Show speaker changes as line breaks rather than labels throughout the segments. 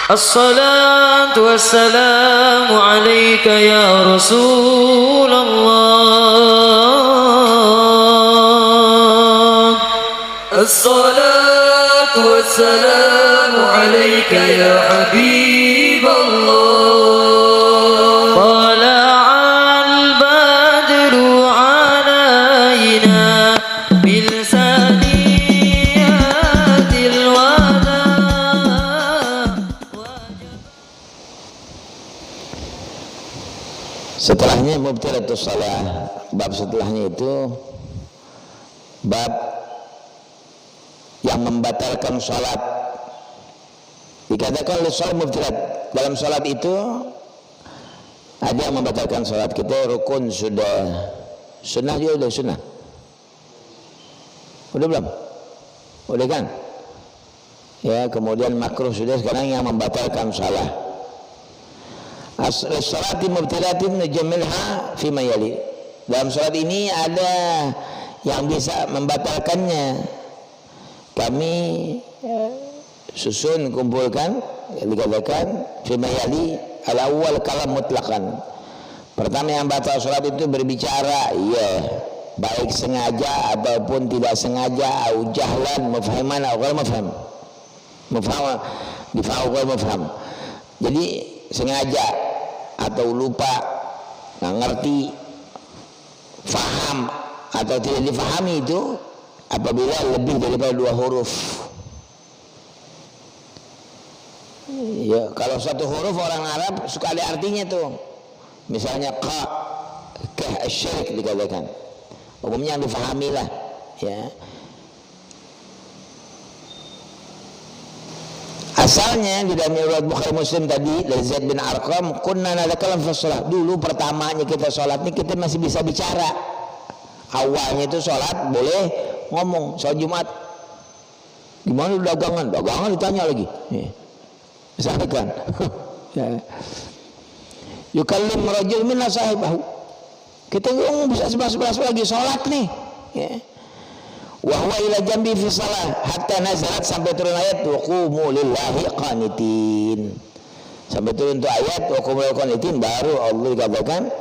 الصلاة والسلام عليك يا رسول الله. الصلاة والسلام عليك يا حبيب الله. طلع البدر علينا بلسانيات الوداع.
Setelahnya mubtilatus shalah, bab setelahnya itu bab yang membatalkan salat. Dikatakan oleh salat mubtilat, dalam salat itu ada yang membatalkan salat kita. Rukun sudah, sunnah juga sudah sunnah. Udah belum? Udah kan? Ya, kemudian makruh sudah, sekarang yang membatalkan salat. As-salati mubtilatin najamilha fi mayali. Dalam salat ini ada yang bisa membatalkannya. Kami susun kumpulkan, dikatakan fi mayali al-awwal kalam mutlaqan. Pertama yang batal salat itu berbicara, ya, baik sengaja ataupun tidak sengaja, au jahlan mufhaman au ghairu mufham. Mufham, difa'u ghairu mufham. Jadi sengaja atau lupa, nggak ngerti, faham atau tidak difahami itu apabila lebih daripada 2 huruf. Ya, kalau satu huruf orang Arab suka ada artinya tuh. Misalnya ka, syirik dikatakan. Umumnya yang difahami lah, ya. Asalnya di dalam riwayat Bukhari Muslim tadi dari Zaid bin Arqam, kunna nadakalam fi shalah. Dulu pertamanya kita sholat ini kita masih bisa bicara. Awalnya itu sholat boleh ngomong. Sholat Jumat, gimana dagangan? Dagangan ditanya lagi. Misalkan, yukallim rajul min sahibahu. Kita ngomong bisa sebelas lagi sholat nih. Ya. Wa huwa ila jambi fi shalah hatta nazalat, sampai turun ayat wa qumu lillahi qanitin. Sampai turun tu ayat wa qumu lillahi qanitin, baru Allah dikatakan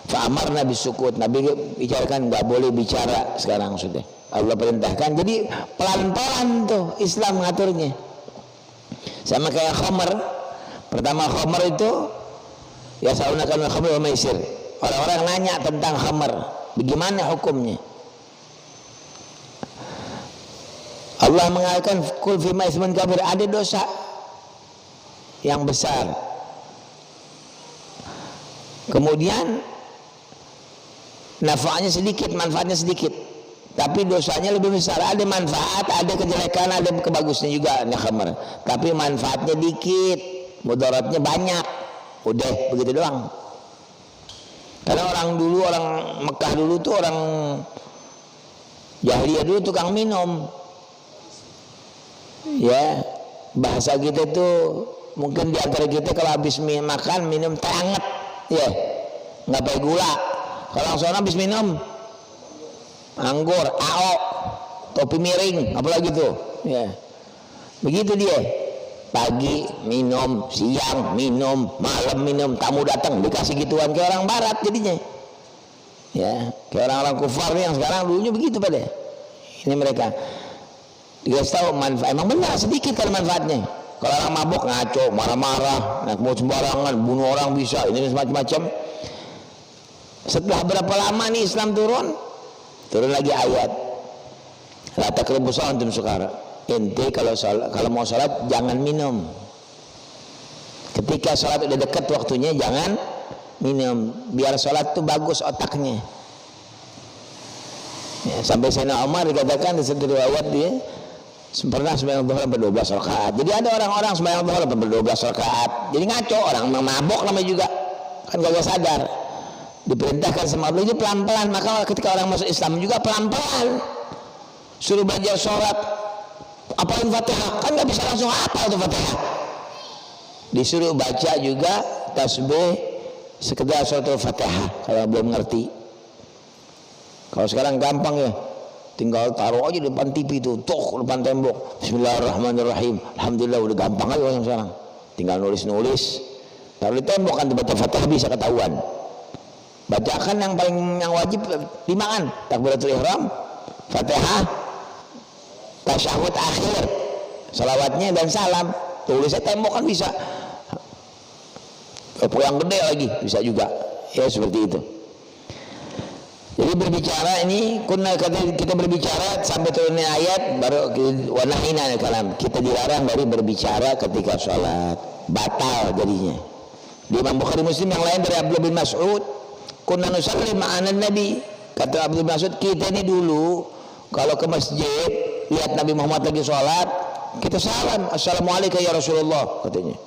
fa amarna bisukut. Nabi bicarakan enggak boleh bicara sekarang sudah. Allah perintahkan. Jadi pelan-pelan tuh Islam mengaturnya. Sama kayak khamar. Pertama khamar itu ya saunakal khamr wa maisir. Orang-orang nanya tentang khamar, bagaimana hukumnya? Allah mengatakan kul fi ma'ismun kabir, ada dosa yang besar. Kemudian nafa'nya sedikit, manfaatnya sedikit, tapi dosanya lebih besar. Ada manfaat, ada kejelekan, ada kebagusnya juga khamar. Tapi manfaatnya dikit, mudaratnya banyak. Udah begitu doang. Karena orang dulu, orang Mekah dulu tuh, orang jahiliyah dulu tukang minum. Ya, bahasa kita tuh mungkin di antara kita kalau habis makan minum teh hangat, ya, nggak pakai gula. Kalau langsung habis minum anggur, AO, topi miring, apalagi tuh, ya, begitu dia. Pagi minum, siang minum, malam minum, tamu datang dikasih gituan, kayak orang Barat jadinya. Ya, kayak orang-orang kufar yang sekarang dulunya begitu pada. Ini mereka. Dikasih tahu manfaat, emang benar sedikit kan manfaatnya. Kalau orang mabuk ngaco, marah-marah, nak mau sembarangan, bunuh orang bisa, ini macam-macam. Setelah berapa lama nih Islam turun lagi ayat. La taqrabu antum sukara. Ente kalau mau sholat jangan minum. Ketika sholat udah dekat waktunya jangan minum, biar sholat tuh bagus otaknya. Ya, sampai Sayyidina Umar dikatakan di satu riwayat dia pernah sembahyang zuhur sampai 12 rakaat. Jadi ada orang-orang sembahyang zuhur sampai 12 rakaat. Jadi ngaco, orang mabok namanya juga. Kan gak sadar. Diperintahkan sama Allah itu pelan-pelan. Maka ketika orang masuk Islam juga pelan-pelan. Suruh belajar sholat, apalin Fatihah, kan gak bisa langsung hafal tuh Fatihah. Disuruh baca juga tasbih sekedar suratul Fatihah kalau belum ngerti. Kalau sekarang gampang ya. Tinggal taruh aja di depan TV itu, depan tembok. Bismillahirrahmanirrahim. Alhamdulillah, udah gampang aja orang sekarang. tinggal nulis-nulis taruh di tembok, kan baca Fatihah bisa ketahuan. Bacakan yang wajib 5 kan, takbiratul ihram, Fatihah, tasyahud akhir, salawatnya dan salam. Tulisnya tembok kan bisa. Yang gede lagi bisa juga. Ya seperti itu. Jadi berbicara ini, kita berbicara sampai turunnya ayat baru wanahina kalam. Kita dilarang dari berbicara ketika sholat, batal jadinya. Di Imam Bukhari Muslim yang lain dari Abdullah bin Mas'ud, kunna nusalli ma'ana Nabi. Kata Abdullah bin Mas'ud, kita ini dulu kalau ke masjid lihat Nabi Muhammad lagi sholat, kita salam, assalamualaikum ya Rasulullah, katanya.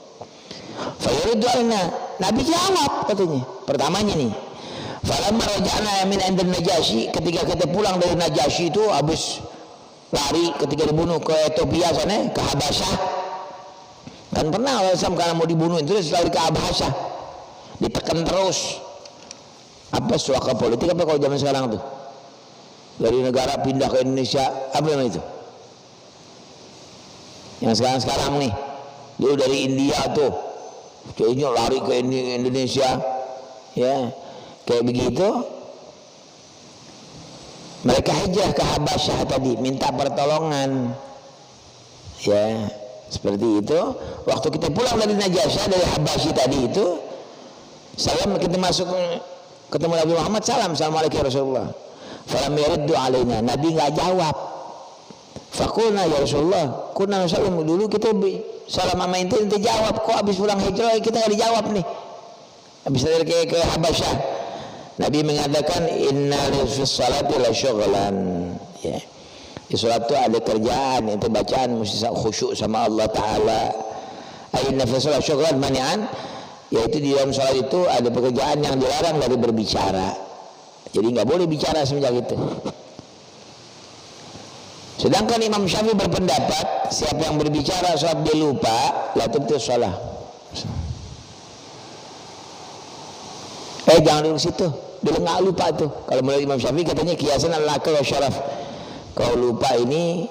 Fayuridu alaina, Nabi jawab katanya. Pertamanya nih, falamma raja'na min indan Najasyi, ketika kita pulang dari Najasyi itu habis lari ketika dibunuh ke Ethiopia sana, ke Habasyah. Kan pernah Islam karena mau dibunuh itu lari ke Habasyah. Ditekan terus. Apa suaka politik apa kalau zaman sekarang tuh? Dari negara pindah ke Indonesia, apa namanya itu? Yang sekarang nih. Dulu dari India tuh. Kayaknya lari ke Indonesia. Ya. Kayak begitu. Mereka hijrah ke Habasyah tadi, minta pertolongan. Ya, seperti itu. Waktu kita pulang dari Najasyi, dari Habasyah tadi itu, salam, kita masuk ketemu Nabi Muhammad, salam, assalamualaikum Rasulullah. Falam yariddu alaina, Nabi nggak jawab. Fakulna ya Rasulullah, kunna salam, dulu kita salam sama ente jawab, kok habis pulang hijrah kita nggak dijawab nih. Habis dari ke Habasyah, Nabi mengatakan inna fis salati la syughlan. Ya. Di salat itu ada kerjaan, itu bacaan mesti khusyuk sama Allah Taala. Inna fis salati syughlan mani'an, yaitu di dalam salat itu ada pekerjaan yang dilarang dari berbicara. Jadi nggak boleh bicara semenjak itu. Sedangkan Imam Syafi'i berpendapat siapa yang berbicara saat dia lupa, la tubtil shalah. Jangan duduk situ, dulu nggak lupa tuh. Kalau menurut Imam Syafi'i katanya kiasan al-akal wa syaraf. Kalau lupa ini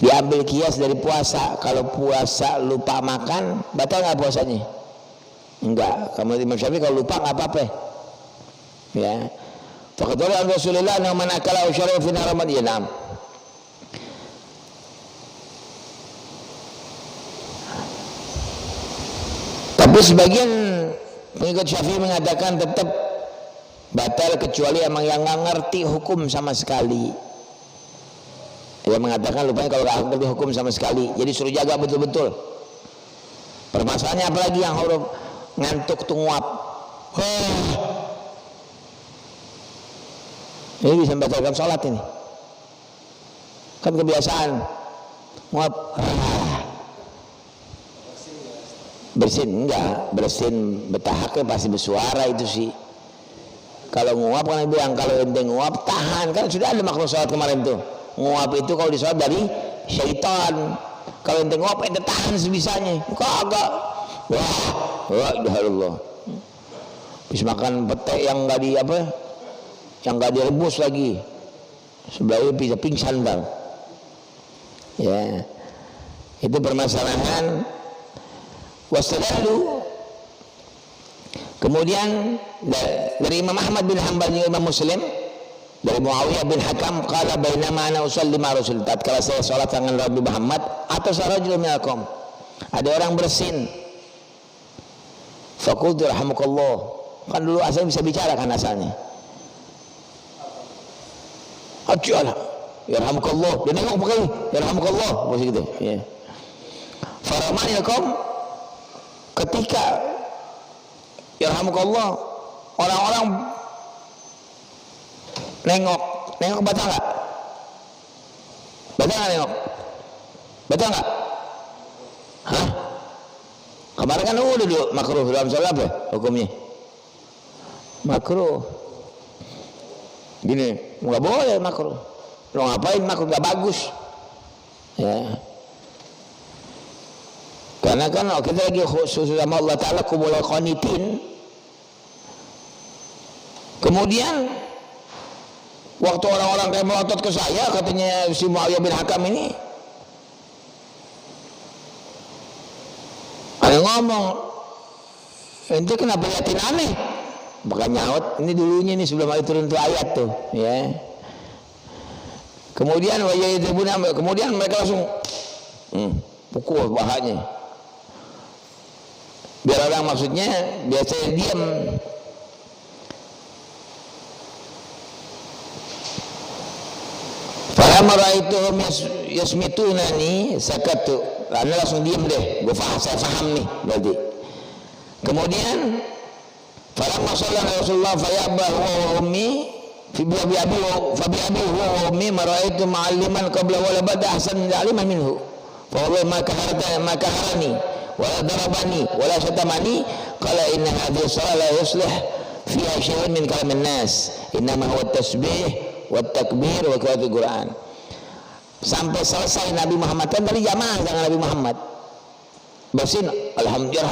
diambil kias dari puasa. Kalau puasa lupa makan, batal nggak puasanya? Enggak. Kalau menurut Imam Syafi'i kalau lupa nggak apa-apa. Ya. Faqala Rasulullah anna man akala aw syaraba fi Ramadan. Tapi sebagian pengikut Syafi'i mengatakan tetap batal kecuali emang yang nggak ngerti hukum sama sekali. Dia mengatakan lupanya kalau nggak ngerti hukum sama sekali, jadi suruh jaga betul-betul. Permasalahannya apalagi yang huruf ngantuk tuh nguap. Ini bisa membatalkan sholat ini. Kan kebiasaan nguap. Bersin enggak, bersin betahaknya pasti bersuara itu sih. Kalau nguap kan bilang kalau ente nguap tahan, kan sudah ada makhluk sholat kemarin tuh. Nguap itu kalau di sholat dari syaitan. Kalau ente nguap ente tahan sebisanya. Kagak. Wah, ya Allah. Bisa makan pete yang enggak di apa? Yang enggak direbus lagi. Sebelahnya bisa pingsan bang. Ya. Itu permasalahan. Wasalalu. Kemudian dari Imam Ahmad bin Hanbal dan Imam Muslim dari Muawiyah bin Hakam qala bainama ana usalli ma Rasul, tatkala saya salat dengan Nabi Muhammad atas rajul minkum, ada orang bersin, faqultu rahimakallah, kan dulu asal bisa bicara kan asalnya, ajalah ya rahimakallah, dia nengok pakai ya rahimakallah begitu ya. Faramanikum, ketika yarhamukallah orang-orang nengok batal nggak? Batal nggak nengok? Batal nggak? Hah? Kemarin kan udah dulu makruh dalam sholat apa hukumnya? Makruh. Gini, nggak boleh makruh. Lo ngapain makruh, nggak bagus. Ya. Karena kan kita lagi khusus sama Allah Ta'ala kumul qanitin. Kemudian waktu orang-orang kayak melotot ke saya, katanya si Muawiyah bin Hakam ini, Ada ngomong, ente kenapa liatin aneh? Maka nyaut, ini dulunya nih sebelum ayat turun tuh ayat tuh, ya. Kemudian kemudian mereka langsung pukul bahanya. Biar orang maksudnya biasanya diam. Falamma ra'aituhum yasmitunani sakatu. Anda langsung diam deh. Saya faham nih berarti. Kemudian falamma shalla Rasulullah fayabahu ummi fi abi wa ummi maraitu ma'alliman qabla wala bada ahsan aliman minhu. Fa wallahi ma kaharani wala darabani wala syatamani qala inna hadhihi shalah la yuslih fiha syai'un min kalamin nas innama huwa tasbih wa takbir wa qiraatul Quran. Sampai selesai Nabi Muhammad, kan tadi jamaah dengan Nabi Muhammad bersin alhamdulillah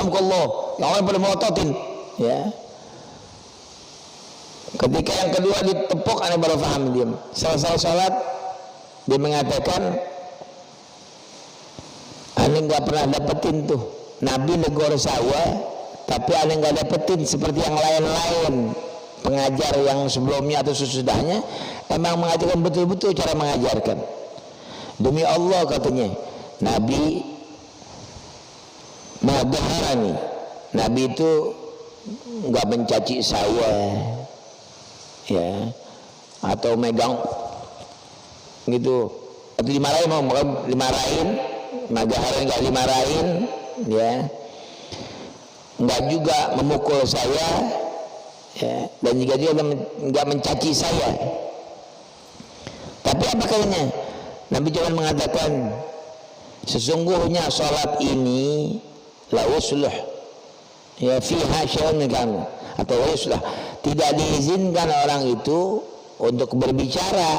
yang orang pada melototin, ya. Ketika yang kedua ditepuk, aneh baru paham diam. Selesai sholat dia mengatakan, aneh nggak pernah dapetin tuh Nabi negor saya, tapi aneh nggak dapetin seperti yang lain-lain pengajar yang sebelumnya atau sesudahnya emang mengajarkan betul-betul cara mengajarkan. Demi Allah katanya, Nabi madaharani, Nabi itu nggak mencaci saya, ya, atau megang gitu, atau dimarahin, madaharani nggak dimarahin, ya, nggak juga memukul saya, ya, dan juga dia nggak mencaci saya. Tapi apa katanya? Nabi cuma mengatakan, sesungguhnya sholat ini la usluh ya fiha syai'un min kalam, atau usluh, tidak diizinkan orang itu untuk berbicara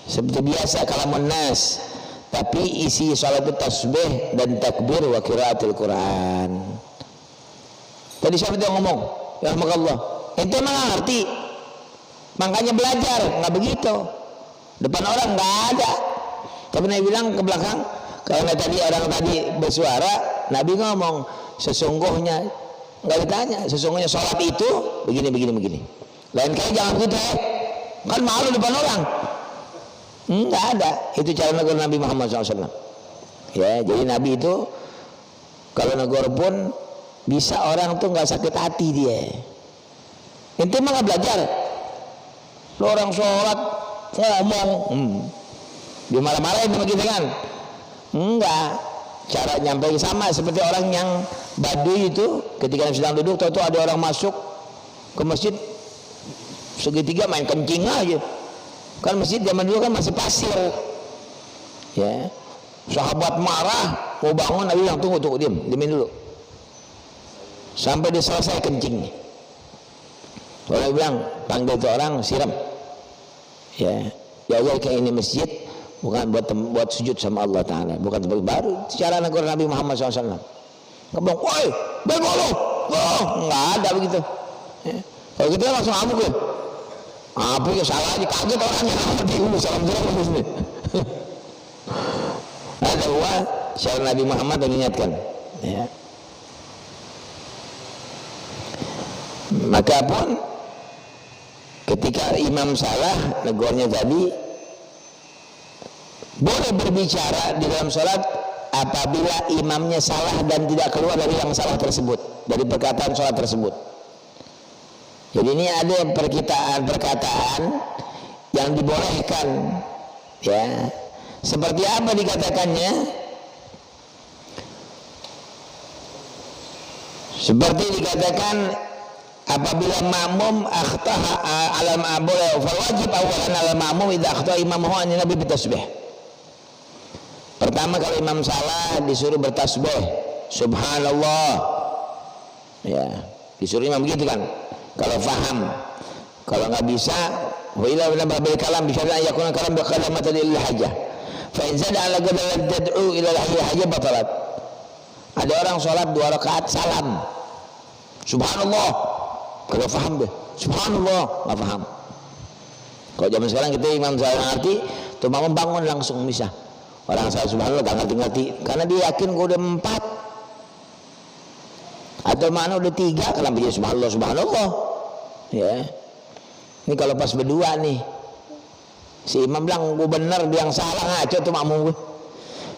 seperti biasa kalamun nas, tapi isi sholat itu tasbih dan takbir wa qiraatul Quran. Tadi siapa yang ngomong? Ya Allah, ente emang ngerti, makanya belajar, nggak begitu. Depan orang nggak ada. Tapi Nabi bilang ke belakang, karena tadi orang tadi bersuara, Nabi ngomong, sesungguhnya, nggak ditanya, sesungguhnya sholat itu begini. Lain kali jangan gitu, kan malu depan orang. Nggak ada. Itu cara negur Nabi Muhammad SAW. Ya, jadi Nabi itu kalau negur pun bisa orang tuh nggak sakit hati dia. Ente mah nggak belajar. Lo orang sholat ngomong, dia malah-malahin sama kita kan? Enggak. Cara nyampein sama seperti orang yang Baduy itu ketika sedang duduk, tahu-tahu ada orang masuk ke masjid segitiga main kencing aja. Kan masjid zaman dulu kan masih pasir, ya. Sahabat marah mau bangun, Nabi bilang tunggu diamin dulu sampai dia selesai kencingnya. Orang bilang panggil itu orang siram, ya Allah, kayak ini masjid bukan buat sujud sama Allah Ta'ala, bukan tempat baru. Cara negur Nabi Muhammad SAW. Nggak bilang, woi bego lo, nggak ada begitu, ya. Kalau gitu langsung amuk ya, apa ya, salah aja, kaget orangnya, salam sini. Ada cara Nabi Muhammad mengingatkan, ya. Maka pun ketika imam salah, negornya tadi, boleh berbicara di dalam sholat apabila imamnya salah dan tidak keluar dari yang salah tersebut, dari perkataan sholat tersebut. Jadi ini ada perkataan yang dibolehkan, ya. Seperti apa dikatakannya? Seperti dikatakan, apabila makmum akhtaha alam boleh, fal wajib awalan alam makmum idza akhtaha imamuhu an nabi bitasbih. Pertama, kalau imam salah disuruh bertasbih, subhanallah, ya, disuruh imam begitu kan, kalau faham. Kalau nggak bisa, wa ila bil kalam bisa yakuna kalam bi kalamati lil hajah, fa in zada ala qadar tad'u ila al hajah batalat. Ada orang sholat 2 rakaat salam subhanallah, kalau faham deh subhanallah, nggak paham. Kalau zaman sekarang kita imam salah ngerti tuh, mau bangun langsung bisa. Orang saya subhanallah gak ngerti-ngerti, karena dia yakin gue udah 4, Atau mana udah 3 kenapa jadi subhanallah subhanallah? Ya. Ini kalau pas berdua nih, si imam bilang gue bener, dia yang salah, ngaco tuh makmum gue.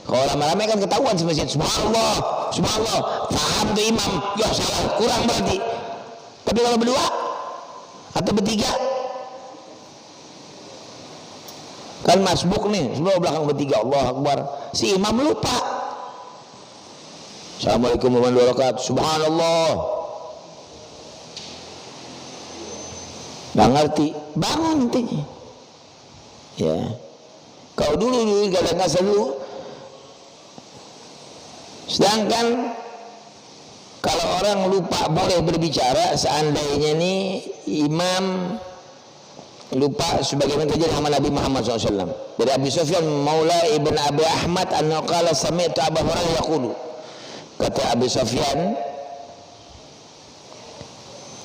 Kalau rame-rame kan ketahuan sama masjid, subhanallah, subhanallah, paham tuh imam, ya salah, kurang berarti. Tapi kalau berdua atau bertiga, kan masbuk nih, sebelah belakang bertiga, Allah Akbar, si imam lupa. Assalamualaikum warahmatullahi wabarakatuh, subhanallah, nggak ngerti, bangun nanti. Ya, kau dulu kadang-kadang selalu. Sedangkan kalau orang lupa boleh berbicara, seandainya nih imam lupa, sebagaimana terjadi sama Nabi Muhammad SAW. Dari Abi Sufyan Maula ibn Abi Ahmad annahu qala sami'tu Abu Hurairah yaqulu. Kata Abi Sufyan,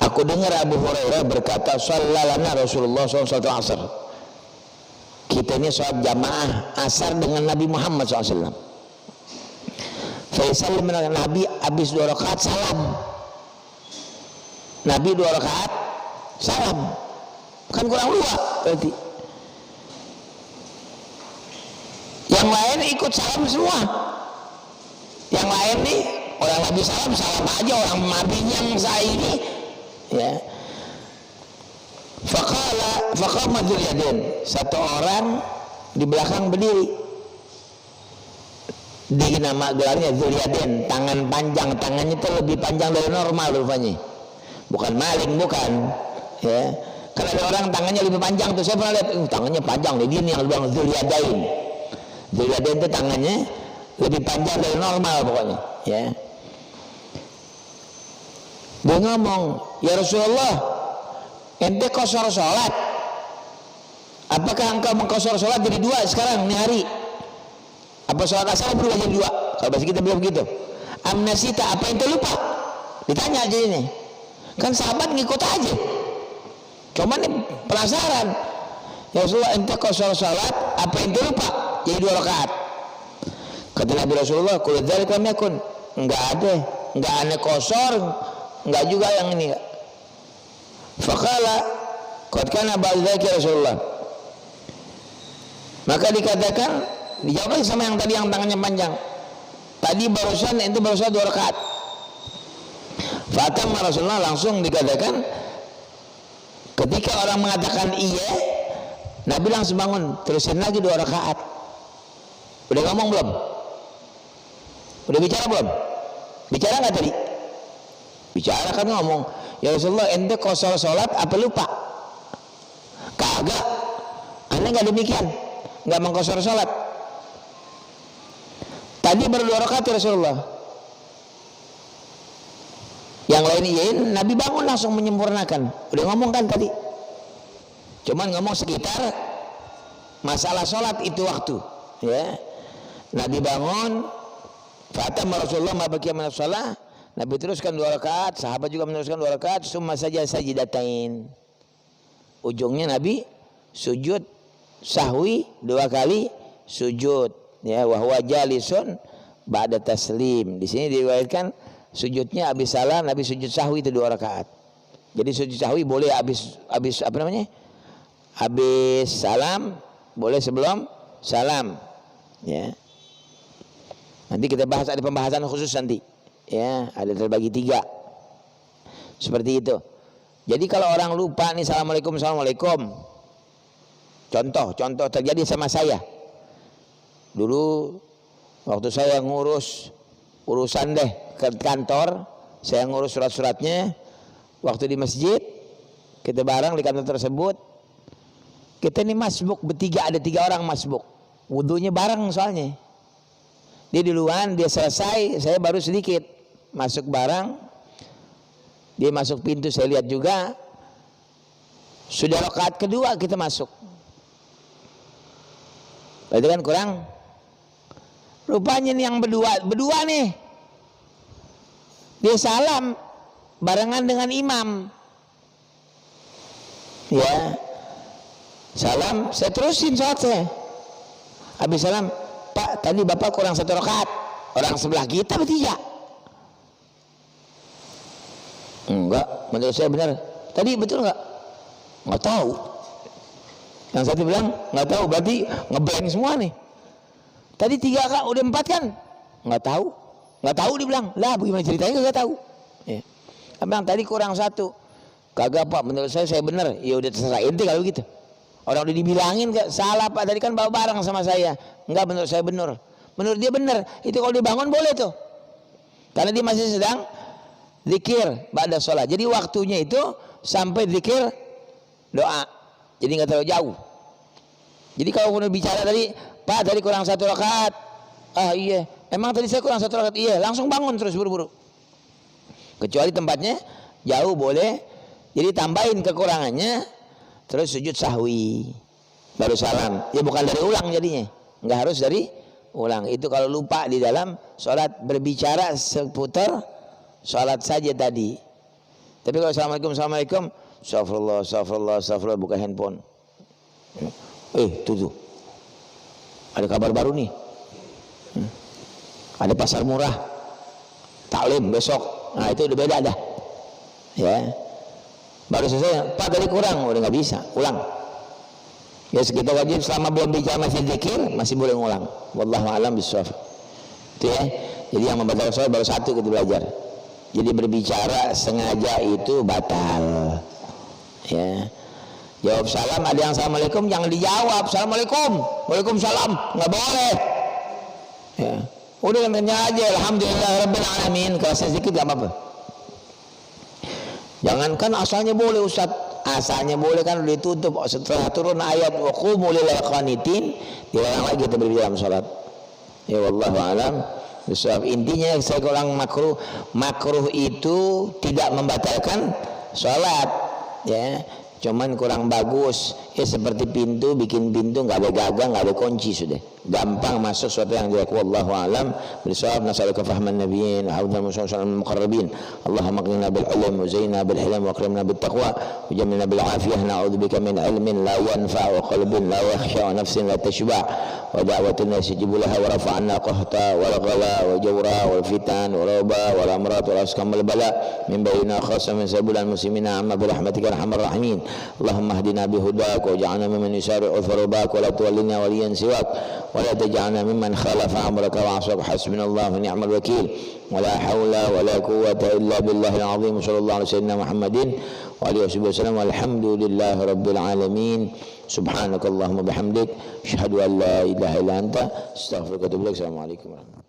aku dengar Abu Hurairah berkata, sallalana Rasulullah SAW asar. Kita ini sholat jamaah asar dengan Nabi Muhammad SAW. Faisal menang Nabi habis 2 rakaat salam. Nabi 2 rakaat salam. Kan kurang 2 berarti. Yang lain ikut salam semua. Yang lain nih orang Nabi salam aja, orang Nabinya yang saya ini. Ya. Faqama Dzulyaden, satu orang di belakang berdiri. Di nama gelarnya Dzulyaden, tangan panjang, tangannya itu lebih panjang dari normal rupanya. Bukan maling, bukan. Ya. Karena ada orang tangannya lebih panjang tuh, saya pernah lihat, tangannya panjang, dia ini yang bilang Dzulyaden. Dzulyaden itu tangannya lebih panjang dari normal pokoknya. Ya. Dia ngomong, ya Rasulullah, ente kosor sholat. Apakah engkau mengkosor sholat jadi 2 sekarang ini hari? Apa sholat asar berubah jadi 2? Kalau bahasa kita bilang begitu. Amnasita, apa ente lupa? Ditanya aja ini. Kan sahabat ngikut aja. Cuman nih penasaran. Ya Rasulullah, ente kosor sholat, apa ente lupa? Jadi 2 rakaat. Kata Nabi Rasulullah, qul dzalika lam yakun. Enggak ada, enggak aneh kosor, enggak juga yang ini. Faqala qad kana ba'd dzalika Rasulullah. Maka dikatakan, dijawab lagi sama yang tadi yang tangannya panjang. Tadi barusan itu barusan 2 rakaat. Fatam Rasulullah, langsung dikatakan ketika orang mengatakan iya, Nabi langsung bangun, terusin lagi 2 rakaat. Udah ngomong belum? Udah bicara belum? Bicara nggak tadi? Bicara kan ngomong. Ya Rasulullah, ente kosor sholat apa lupa? Kagak. Aneh nggak demikian. Nggak mengkosor sholat. Tadi baru 2 rakaat ya Rasulullah. Yang lain iyain, Nabi bangun langsung menyempurnakan. Udah ngomong kan tadi. Cuman ngomong sekitar masalah sholat itu waktu. Ya. Nabi bangun, fatam Rasulullah ma baqiya min shalah. Nabi teruskan 2 rakaat, sahabat juga meneruskan 2 rakaat, summa saja sajidatain. Ujungnya Nabi sujud sahwi 2 kali sujud, ya, wa huwa jalisun ba'da taslim. Di sini diriwayatkan sujudnya habis salam, Nabi sujud sahwi itu 2 rakaat. Jadi sujud sahwi boleh habis apa namanya? Habis salam, boleh sebelum salam. Ya. Nanti kita bahas, ada pembahasan khusus nanti. Ya, ada terbagi 3. Seperti itu. Jadi kalau orang lupa nih assalamualaikum, assalamualaikum. Contoh terjadi sama saya. Dulu waktu saya ngurus urusan deh ke kantor, saya ngurus surat-suratnya. Waktu di masjid, kita bareng di kantor tersebut. Kita ini masbuk bertiga, ada 3 orang masbuk. Wudunya bareng soalnya. Dia duluan, dia selesai, saya baru sedikit. Masuk bareng. Dia masuk pintu, saya lihat juga. Sudah rakaat kedua kita masuk. Itu kan kurang. Rupanya nih yang berdua nih. Dia salam barengan dengan imam. Ya. Salam, saya terusin sholat saya. Habis salam, Pak, tadi Bapak kurang 1 rakaat. Orang sebelah kita bertiga. Enggak, menurut saya benar. Tadi betul enggak? Enggak tahu. Yang satu bilang enggak tahu, berarti ngeblank semua nih. Tadi 3 kak, udah 4 kan? Enggak tahu. Enggak tahu dibilang. Lah bagaimana ceritanya enggak tahu. Ya. Bilang tadi kurang 1. Kagak Pak, menurut saya benar. Ya udah terserah ente kalau gitu. Orang udah dibilangin enggak salah Pak, tadi kan bawa barang sama saya. Enggak, menurut saya benar. Menurut dia benar. Itu kalau dibangun boleh tuh. Karena dia masih sedang zikir ba'da sholat. Jadi waktunya itu sampai zikir doa. Jadi nggak terlalu jauh. Jadi kalau udah bicara tadi, Pak tadi kurang 1 rakaat. Ah iya. Emang tadi saya kurang 1 rakaat. Iya. Langsung bangun terus buru-buru. Kecuali tempatnya jauh boleh. Jadi tambahin kekurangannya. Terus sujud sahwi. Baru salam. Ya bukan dari ulang jadinya. Nggak harus dari ulang. Itu kalau lupa di dalam sholat berbicara seputar sholat saja tadi. Tapi kalau assalamualaikum, astagfirullah, buka handphone. Tuh. Ada kabar baru nih. Ada pasar murah. Taklim besok. Nah itu udah beda dah. Ya. Baru selesai, Pak tadi kurang, udah nggak bisa, ulang. Ya sekitar wajib selama belum bicara masih zikir, masih boleh ngulang. Wallahu a'lam bishawab. Itu ya. Jadi yang membatalkan sholat baru 1 kita belajar. Jadi berbicara sengaja itu batal. Ya. Jawab salam, ada yang assalamualaikum jangan dijawab assalamualaikum, waalaikumsalam, nggak boleh. Ya. Udah namanya aja alhamdulillah rabbil alamin, kalau saya sedikit nggak apa-apa. Jangankan asalnya boleh Ustaz, asalnya boleh kan udah ditutup setelah turun ayat wa qumu lil qanitin, dilarang lagi kita berbicara dalam salat. Ya wallahu alam. Sebab intinya saya ulang makruh itu tidak membatalkan sholat ya, cuman kurang bagus ya, seperti pintu, bikin pintu nggak ada gagang, nggak ada kunci, sudah gampang masuk sesuatu yang jelek. Wallahu alam bisawab. Nasalluka fahman nabiyyin haudal musallam muqarrabin. Allahumma qina bil ilm wa zaina bil hilm wa akrimna bit taqwa wa jamilna bil afiyah. Na'udzubika min ilmin la yanfa' wa qalbin la yakhsha wa nafsin la tashba' wa da'watin la yastajibu laha wa rafa'na qahta wal ghala wa jawra wal fitan wa raba wal amrat wal askam wal bala min baina khassa min sabulan muslimina amma bi rahmatika arhamar rahimin. Allahumma hdina bi hudak wa ja'alna mimman yusari'u thurubak wa la tuwallina waliyan siwak wa la taj'alna mimman khalafa amraka wa 'asaka. Hasbunallahu wa ni'mal wakeel. Wa la haula wa la quwwata illa billahil azim. Sallallahu alaihi wasallam Muhammadin wa alihi wasallam. Walhamdulillahi rabbil alamin. Subhanakallahumma bihamdik asyhadu an la ilaha illa anta astaghfiruka wa atubu ilaik. Assalamualaikum warahmatullahi wabarakatuh.